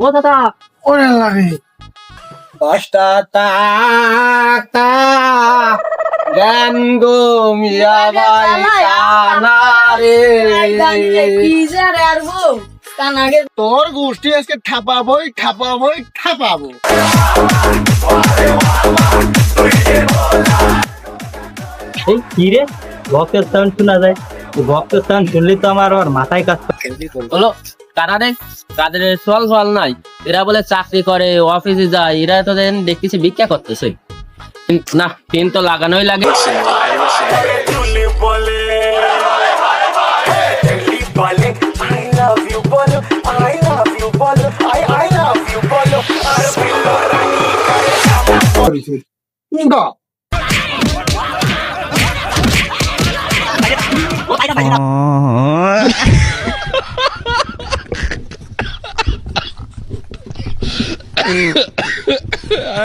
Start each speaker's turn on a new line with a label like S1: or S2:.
S1: ও দাদা
S2: ওরে লাগে
S3: 10টা টাকা জ্ঞান গো মিয়া ভাই কানারে তোর গোষ্ঠী আজকে ঠাপাবই
S1: এই কি রে ভক্তের সাউন্ড শোনা যায় ভক্তের সাউন্ড শুনলে তো আমার আর মাথায় কাজ
S4: হলো কানারে কাদের চল ফল নাই এরা বলে চাকরি করে অফিসে যায় এরা তো দেখতেছি ভিক্ষা করতেছে না পেন তো লাগানোই লাগে